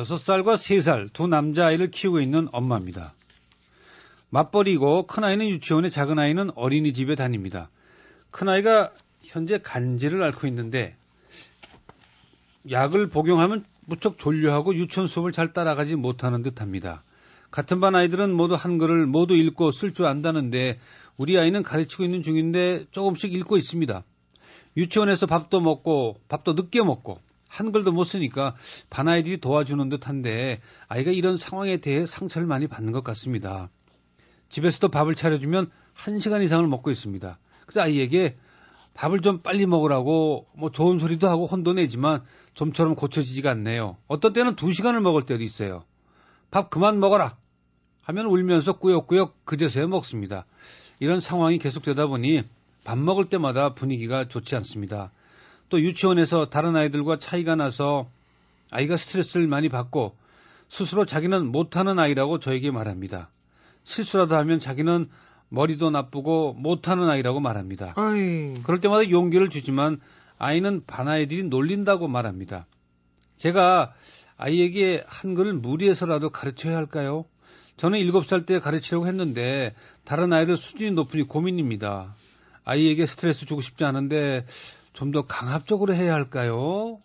6살과 3살 두 남자아이를 키우고 있는 엄마입니다. 맞벌이고 큰아이는 유치원에 작은아이는 어린이집에 다닙니다. 큰아이가 현재 간질을 앓고 있는데 약을 복용하면 무척 졸려하고 유치원 수업을 잘 따라가지 못하는 듯합니다. 같은 반 아이들은 모두 한글을 모두 읽고 쓸 줄 안다는데 우리 아이는 가르치고 있는 중인데 조금씩 읽고 있습니다. 유치원에서 밥도 늦게 먹고 한글도 못 쓰니까 반 아이들이 도와주는 듯한데 아이가 이런 상황에 대해 상처를 많이 받는 것 같습니다. 집에서도 밥을 차려주면 1시간 이상을 먹고 있습니다. 그래서 아이에게 밥을 좀 빨리 먹으라고 좋은 소리도 하고 혼도 내지만 좀처럼 고쳐지지가 않네요. 어떤 때는 2시간을 먹을 때도 있어요. 밥 그만 먹어라 하면 울면서 꾸역꾸역 그제서야 먹습니다. 이런 상황이 계속되다 보니 밥 먹을 때마다 분위기가 좋지 않습니다. 또 유치원에서 다른 아이들과 차이가 나서 아이가 스트레스를 많이 받고 스스로 자기는 못하는 아이라고 저에게 말합니다. 실수라도 하면 자기는 머리도 나쁘고 못하는 아이라고 말합니다. 그럴 때마다 용기를 주지만 아이는 반 아이들이 놀린다고 말합니다. 제가 아이에게 한글을 무리해서라도 가르쳐야 할까요? 저는 7살 때 가르치려고 했는데 다른 아이들 수준이 높으니 고민입니다. 아이에게 스트레스 주고 싶지 않은데 좀 더 강압적으로 해야 할까요?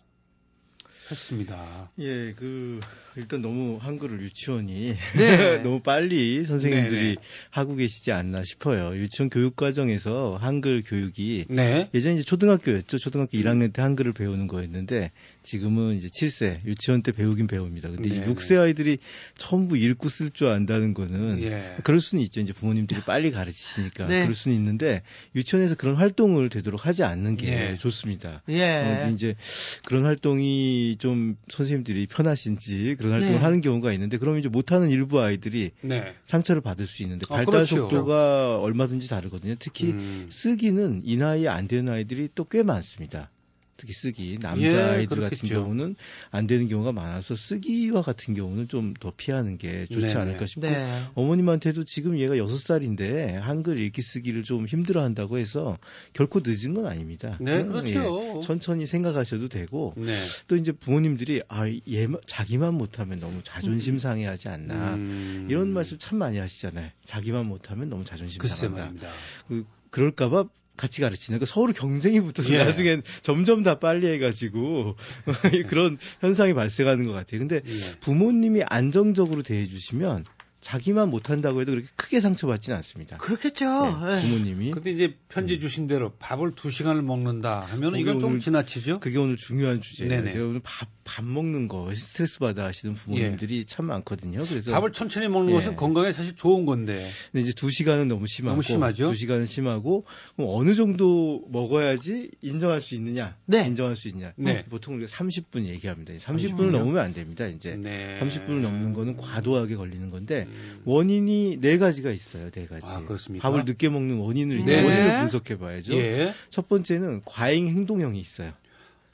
했습니다. 예, 일단 너무 한글을 유치원이 네. 너무 빨리 선생님들이 네네. 하고 계시지 않나 싶어요. 유치원 교육 과정에서 한글 교육이 네. 예전에 이제 초등학교였죠. 초등학교 1학년 때 한글을 배우는 거였는데 지금은 이제 7세 유치원 때 배우긴 배웁니다. 근데 이 6세 아이들이 전부 읽고 쓸 줄 안다는 거는 그럴 수는 있죠. 이제 부모님들이 빨리 가르치시니까 그럴 수는 있는데 유치원에서 그런 활동을 되도록 하지 않는 게 좋습니다. 이제 그런 활동이 좀 선생님들이 편하신지 그런 활동을 하는 경우가 있는데 그럼 이제 못하는 일부 아이들이 상처를 받을 수 있는데 발달 그렇죠. 속도가 얼마든지 다르거든요. 특히 쓰기는 이 나이에 안 되는 아이들이 또 꽤 많습니다. 특히 쓰기 남자아이들 같은 경우는 안 되는 경우가 많아서 쓰기와 같은 경우는 좀 더 피하는 게 좋지 않을까 싶고 어머님한테도 지금 얘가 6살인데 한글 읽기 쓰기를 좀 힘들어한다고 해서 결코 늦은 건 아닙니다. 그렇죠. 천천히 생각하셔도 되고 또 이제 부모님들이 얘 자기만 못하면 너무 자존심 상해하지 않나 이런 말씀 참 많이 하시잖아요. 자기만 못하면 너무 자존심 상한다. 그럴까봐 같이 가르치는 서로 경쟁이 붙어서 나중엔 점점 다 빨리 해가지고 그런 현상이 발생하는 것 같아요. 근데 부모님이 안정적으로 대해주시면 자기만 못한다고 해도 그렇게 크게 상처받지는 않습니다. 그렇겠죠. 부모님이. 근데 이제 편지 주신 대로 밥을 2시간을 먹는다 하면 이건 좀 지나치죠? 그게 오늘 중요한 주제예요. 제가 오늘 밥 먹는 거 스트레스 받아 하시는 부모님들이 참 많거든요. 그래서 밥을 천천히 먹는 것은 건강에 사실 좋은 건데. 근데 이제 2시간은 너무 심하고. 너무 심하죠? 2시간은 심하고 그럼 어느 정도 먹어야지 인정할 수 있느냐? 인정할 수 있느냐? 보통 우리가 30분 얘기합니다. 30분을 넘으면 안 됩니다. 이제 30분을 넘는 거는 과도하게 걸리는 건데 원인이 4가지가 있어요. 4가지. 그렇습니까? 밥을 늦게 먹는 원인을 분석해 봐야죠. 첫 번째는 과잉 행동형이 있어요.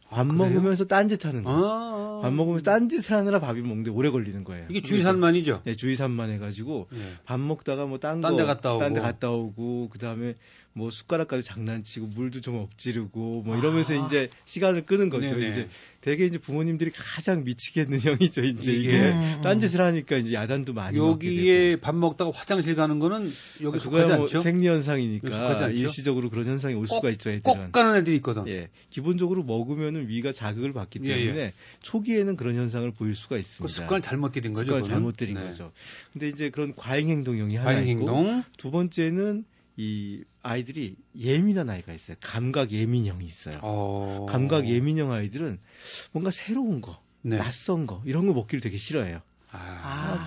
밥 먹으면서 딴짓하는 거. 밥 먹으면서 딴짓을 하느라 밥이 먹는데 오래 걸리는 거예요. 이게 주의산만이죠? 네, 주의산만 해가지고 밥 먹다가 뭐 딴 데 갔다 오고 그다음에 뭐 숟가락 가지고 장난치고 물도 좀 엎지르고 뭐 이러면서 이제 시간을 끄는 거죠. 이제 되게 이제 부모님들이 가장 미치겠는 형이죠. 이제 이게 딴짓을 하니까 이제 야단도 많이 먹게 되고. 여기에 밥 먹다가 화장실 가는 거는 여기 속하지 않죠? 생리 현상이니까 일시적으로 그런 현상이 올 수가 있죠. 애들은. 꼭 가는 애들이 있거든. 기본적으로 먹으면은 위가 자극을 받기 때문에 초기에는 그런 현상을 보일 수가 있습니다. 그 습관을 잘못 들인 거죠. 습관을 잘못 들인 거죠. 근데 이제 그런 과잉 행동형이 하나 있고 두 번째는 이 아이들이 예민한 아이가 있어요. 감각 예민형이 있어요. 감각 예민형 아이들은 뭔가 새로운 거, 낯선 거 이런 거 먹기를 되게 싫어해요.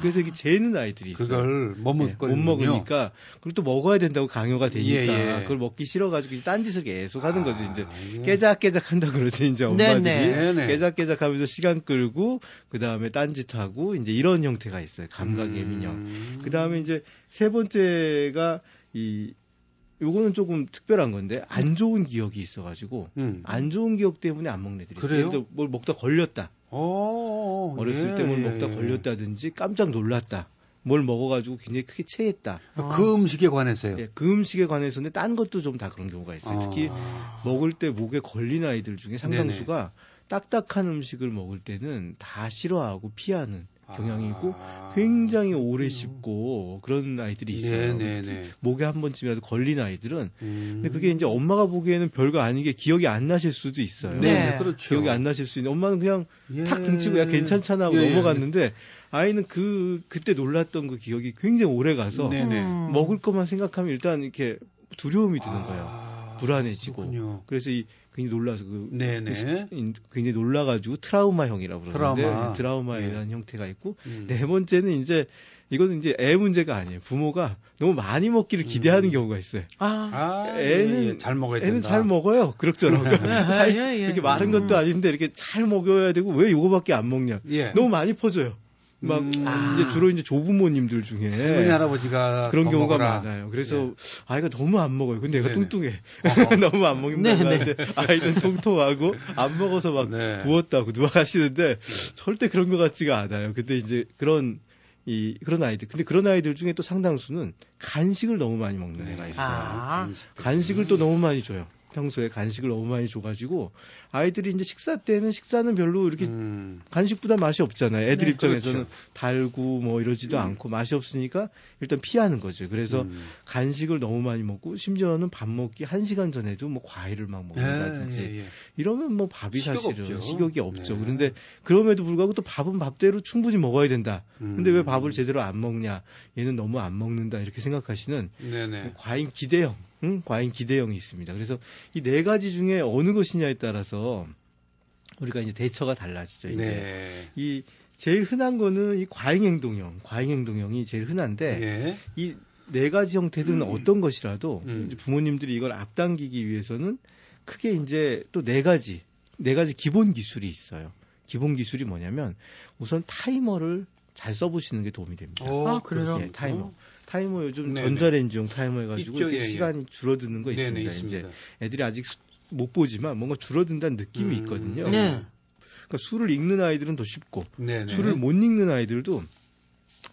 그래서 이게 재는 아이들이 있어요. 그걸 못 먹으니까 그리고 또 먹어야 된다고 강요가 되니까 그걸 먹기 싫어가지고 딴짓을 계속 하는 거죠. 이제 깨작깨작 한다 그러죠. 이제 엄마들이 깨작깨작 하면서 시간 끌고 그 다음에 딴짓하고 이제 이런 형태가 있어요. 감각 예민형. 그 다음에 이제 세 번째가 요거는 조금 특별한 건데 안 좋은 기억이 있어가지고 안 좋은 기억 때문에 안 먹는 애들이 있어요. 예를 들어 뭘 먹다 걸렸다. 어렸을 때 뭘 먹다 걸렸다든지 깜짝 놀랐다. 뭘 먹어가지고 굉장히 크게 체했다. 그 음식에 관해서요? 그 음식에 관해서는 딴 것도 좀 다 그런 경우가 있어요. 특히 먹을 때 목에 걸린 아이들 중에 상당수가 딱딱한 음식을 먹을 때는 다 싫어하고 피하는 경향이고 굉장히 오래 씹고 그런 아이들이 있어요. 목에 한 번쯤이라도 걸린 아이들은 근데 그게 이제 엄마가 보기에는 별거 아니게 기억이 안 나실 수도 있어요. 네, 그렇죠. 기억이 안 나실 수 있는 엄마는 그냥 탁 등치고 야 괜찮잖아 하고 넘어갔는데 아이는 그때 놀랐던 그 기억이 굉장히 오래 가서 먹을 것만 생각하면 일단 이렇게 두려움이 드는 거예요. 불안해지고. 그렇군요. 그래서 굉장히 놀라서 굉장히 놀라가지고 트라우마형이라고 그러는데 트라우마이라는 형태가 있고 네 번째는 이제 이거는 이제 애 문제가 아니에요. 부모가 너무 많이 먹기를 기대하는 경우가 있어요. 애는 잘 먹어야 된다. 애는 잘 먹어요. 그럭저럭. 이렇게 마른 것도 아닌데 이렇게 잘 먹여야 되고 왜 이거밖에 안 먹냐. 너무 많이 퍼줘요. 막 이제 주로 이제 조부모님들 중에 할머니 할아버지가 그런 경우가 많아요. 그래서 아이가 너무 안 먹어요. 근데 애가 뚱뚱해. 너무 안 먹는다고 하는데 아이는 통통하고 안 먹어서 막 부었다고 누가 하시는데 절대 그런 것 같지가 않아요. 근데 이제 그런 아이들. 근데 그런 아이들 중에 또 상당수는 간식을 너무 많이 먹는 애가 있어요. 간식을 또 너무 많이 줘요. 평소에 간식을 너무 많이 줘가지고 아이들이 이제 식사 때는 식사는 별로 이렇게 간식보다 맛이 없잖아요. 애들 입장에서는 그렇죠. 달고 뭐 이러지도 않고 맛이 없으니까 일단 피하는 거죠. 그래서 간식을 너무 많이 먹고 심지어는 밥 먹기 1시간 전에도 뭐 과일을 막 먹는다든지 이러면 뭐 밥이 사실은 식욕이 없죠. 그런데 그럼에도 불구하고 또 밥은 밥대로 충분히 먹어야 된다. 근데 왜 밥을 제대로 안 먹냐? 얘는 너무 안 먹는다 이렇게 생각하시는 과잉 기대형. 과잉 기대형이 있습니다. 그래서 이 4가지 중에 어느 것이냐에 따라서 우리가 이제 대처가 달라지죠. 이제 이 제일 흔한 거는 이 과잉 행동형이 제일 흔한데 이 4가지 형태들은 어떤 것이라도 부모님들이 이걸 앞당기기 위해서는 크게 이제 또 4가지 기본 기술이 있어요. 기본 기술이 뭐냐면 우선 타이머를 잘 써보시는 게 도움이 됩니다. 그래요? 네, 타이머 요즘 전자레인지용 타이머 해가지고 이렇게 시간이 줄어드는 거 있습니다. 이제 애들이 아직 못 보지만 뭔가 줄어든다는 느낌이 있거든요. 그러니까 수를 읽는 아이들은 더 쉽고 수를 못 읽는 아이들도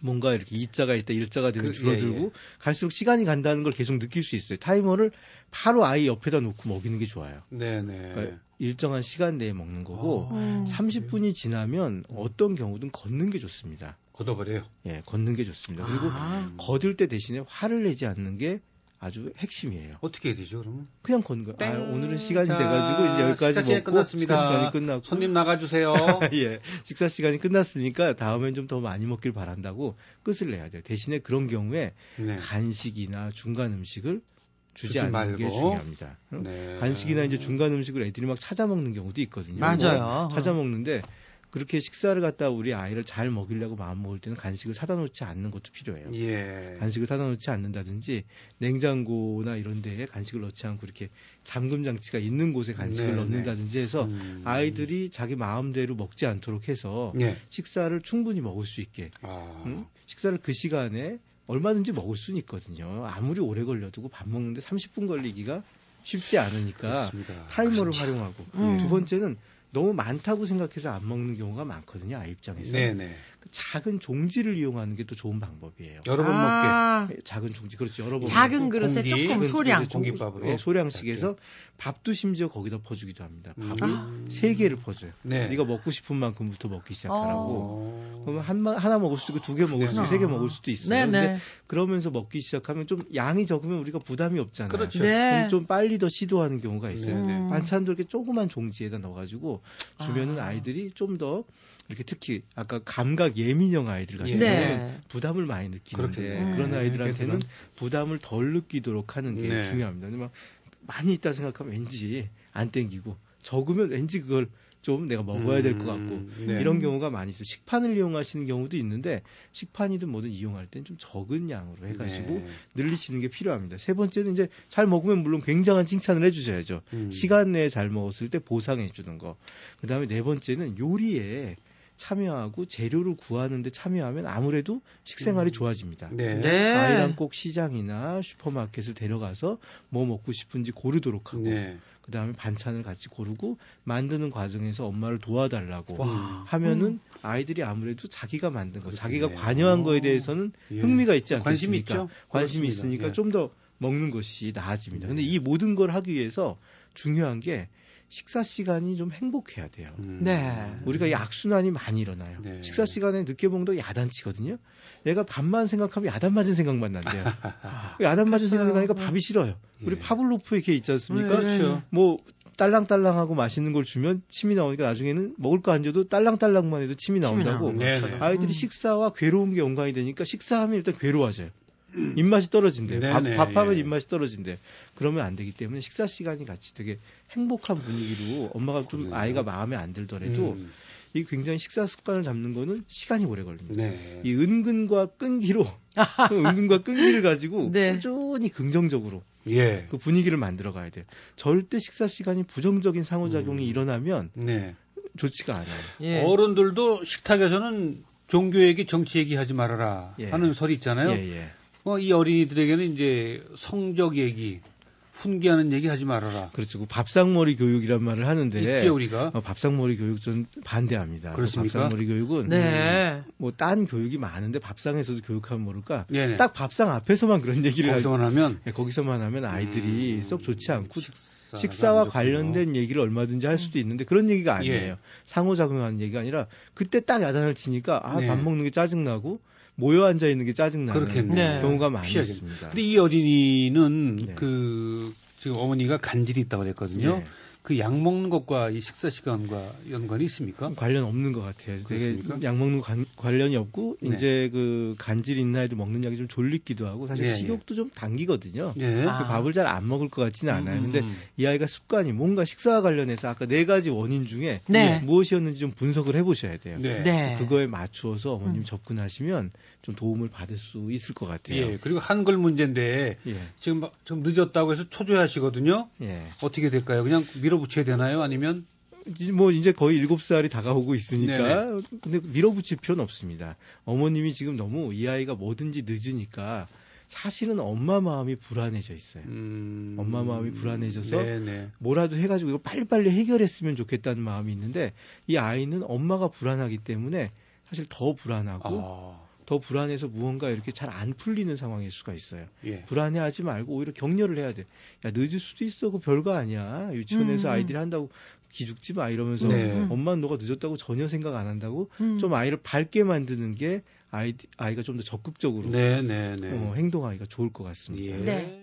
뭔가 이렇게 이자가 있다 일자가 되면 줄어들고 갈수록 시간이 간다는 걸 계속 느낄 수 있어요. 타이머를 바로 아이 옆에다 놓고 먹이는 게 좋아요. 그러니까 일정한 시간 내에 먹는 거고 30분이 지나면 어떤 경우든 걷는 게 좋습니다. 걷어버려요? 예, 걷는 게 좋습니다. 그리고 걷을 때 대신에 화를 내지 않는 게 아주 핵심이에요. 어떻게 해야 되죠, 그러면? 그냥 걷는 거예요. 오늘은 시간이 돼가지고 이제 여기까지 먹고 끝났습니다. 식사 시간이 끝났고 손님 나가주세요. 예, 식사 시간이 끝났으니까 다음엔 좀 더 많이 먹길 바란다고 끝을 내야 돼요. 대신에 그런 경우에 간식이나 중간 음식을 주지 않는 게 중요합니다. 간식이나 이제 중간 음식을 애들이 막 찾아 먹는 경우도 있거든요. 맞아요. 찾아 먹는데 그렇게 식사를 갖다 우리 아이를 잘 먹이려고 마음 먹을 때는 간식을 사다 놓지 않는 것도 필요해요. 간식을 사다 놓지 않는다든지 냉장고나 이런 데에 간식을 넣지 않고 이렇게 잠금 장치가 있는 곳에 간식을 넣는다든지 해서 아이들이 자기 마음대로 먹지 않도록 해서 식사를 충분히 먹을 수 있게 식사를 그 시간에 얼마든지 먹을 수는 있거든요. 아무리 오래 걸려도 밥 먹는데 30분 걸리기가 쉽지 않으니까 타이머를 활용하고 두 번째는 너무 많다고 생각해서 안 먹는 경우가 많거든요. 아이 입장에서. 작은 종지를 이용하는 게 또 좋은 방법이에요. 여러 번 먹게. 작은 종지, 그렇죠. 여러 번. 작은 그릇에 조금 소량. 공깃밥으로. 소량씩해서 밥도 심지어 거기다 퍼주기도 합니다. 밥을 3개를 퍼줘요. 네가 먹고 싶은 만큼부터 먹기 시작하라고. 그러면 하나 먹을 수도 있고 2개 먹을 수도 있고 3개 먹을 수도 있어요. 근데 그러면서 먹기 시작하면 좀 양이 적으면 우리가 부담이 없잖아요. 그렇죠. 그럼 좀 빨리 더 시도하는 경우가 있어요. 반찬도 이렇게 조그만 종지에다 넣어가지고 주면은 아이들이 좀 더 이렇게 특히 아까 감각 예민형 아이들 같은 경우는 부담을 많이 느끼는데 그런 아이들한테는 부담을 덜 느끼도록 하는 게 중요합니다. 근데 막 많이 있다 생각하면 왠지 안 땡기고 적으면 왠지 그걸 좀 내가 먹어야 될 것 같고 이런 경우가 많이 있어요. 식판을 이용하시는 경우도 있는데 식판이든 뭐든 이용할 땐 좀 적은 양으로 해가지고 늘리시는 게 필요합니다. 세 번째는 이제 잘 먹으면 물론 굉장한 칭찬을 해주셔야죠. 시간 내에 잘 먹었을 때 보상해 주는 거. 그다음에 네 번째는 요리에 참여하고 재료를 구하는 데 참여하면 아무래도 식생활이 좋아집니다. 아이랑 꼭 시장이나 슈퍼마켓을 데려가서 뭐 먹고 싶은지 고르도록 하고 그다음에 반찬을 같이 고르고 만드는 과정에서 엄마를 도와달라고 하면은 아이들이 아무래도 자기가 만든 거, 자기가 관여한 거에 대해서는 흥미가 있지 않겠습니까? 관심이 있으니까 좀 더 먹는 것이 나아집니다. 근데 이 모든 걸 하기 위해서 중요한 게 식사 시간이 좀 행복해야 돼요. 네. 우리가 이 악순환이 많이 일어나요. 네. 식사 시간에 늦게 먹는다고 야단치거든요. 얘가 밥만 생각하면 야단 맞은 생각만 난대요. 야단 맞은 생각이 나니까 밥이 싫어요. 우리 파블로프의 개 있지 않습니까? 그렇죠. 뭐 딸랑딸랑하고 맛있는 걸 주면 침이 나오니까 나중에는 먹을 거 안 줘도 딸랑딸랑만 해도 침이 나온다고. 아이들이 식사와 괴로운 게 연관이 되니까 식사하면 일단 괴로워져요. 입맛이 떨어진대요. 밥하면 입맛이 떨어진대요. 그러면 안 되기 때문에 식사 시간이 같이 되게 행복한 분위기로 엄마가 좀 아이가 마음에 안 들더라도 이 굉장히 식사 습관을 잡는 거는 시간이 오래 걸립니다. 네. 이 은근과 끈기로 은근과 끈기를 가지고 네. 꾸준히 긍정적으로 예. 그 분위기를 만들어 가야 돼요. 절대 식사 시간이 부정적인 상호작용이 일어나면 네. 좋지가 않아요. 예. 어른들도 식탁에서는 종교 얘기, 정치 얘기하지 말아라 하는 설이 있잖아요. 이 어린이들에게는 이제 성적 얘기, 훈계하는 얘기 하지 말아라. 그렇죠. 그 밥상머리 교육이란 말을 하는데 있죠, 우리가. 밥상머리 교육 전 반대합니다. 그렇습니까? 밥상머리 교육은 뭐 딴 교육이 많은데 밥상에서도 교육하면 모를까? 네네. 딱 밥상 앞에서만 그런 얘기를 거기서만 하면 아이들이 썩 좋지 않고 식사와 관련된 얘기를 얼마든지 할 수도 있는데 그런 얘기가 아니에요. 상호작용하는 얘기가 아니라 그때 딱 야단을 치니까 밥 먹는 게 짜증나고 모여 앉아 있는 게 짜증나는 경우가 많이 있습니다. 근데 이 어린이는 지금 어머니가 간질이 있다고 그랬거든요. 그 약 먹는 것과 이 식사 시간과 연관이 있습니까? 관련 없는 것 같아요. 되게 약 먹는 거 관련이 없고 이제 그 간질이 있는 아이들 먹는 약이 좀 졸리기도 하고 사실 식욕도 좀 당기거든요. 밥을 잘 안 먹을 것 같지는 않아요. 근데 이 아이가 습관이 뭔가 식사와 관련해서 아까 4가지 원인 중에 무엇이었는지 좀 분석을 해보셔야 돼요. 그거에 맞추어서 어머님 접근하시면 좀 도움을 받을 수 있을 것 같아요. 그리고 한글 문제인데 지금 좀 늦었다고 해서 초조해하시거든요. 어떻게 될까요? 그냥 밀어붙여야 되나요? 아니면? 뭐 이제 거의 7살이 다가오고 있으니까 근데 밀어붙일 필요는 없습니다. 어머님이 지금 너무 이 아이가 뭐든지 늦으니까 사실은 엄마 마음이 불안해져 있어요. 엄마 마음이 불안해져서 뭐라도 해가지고 이거 빨리빨리 해결했으면 좋겠다는 마음이 있는데 이 아이는 엄마가 불안하기 때문에 사실 더 불안하고 더 불안해서 무언가 이렇게 잘 안 풀리는 상황일 수가 있어요. 불안해하지 말고 오히려 격려를 해야 돼. 야, 늦을 수도 있어. 그 별거 아니야. 유치원에서 아이들이 한다고 기죽지 마 이러면서 엄마는 너가 늦었다고 전혀 생각 안 한다고 좀 아이를 밝게 만드는 게 아이가 좀 더 적극적으로 행동하기가 좋을 것 같습니다.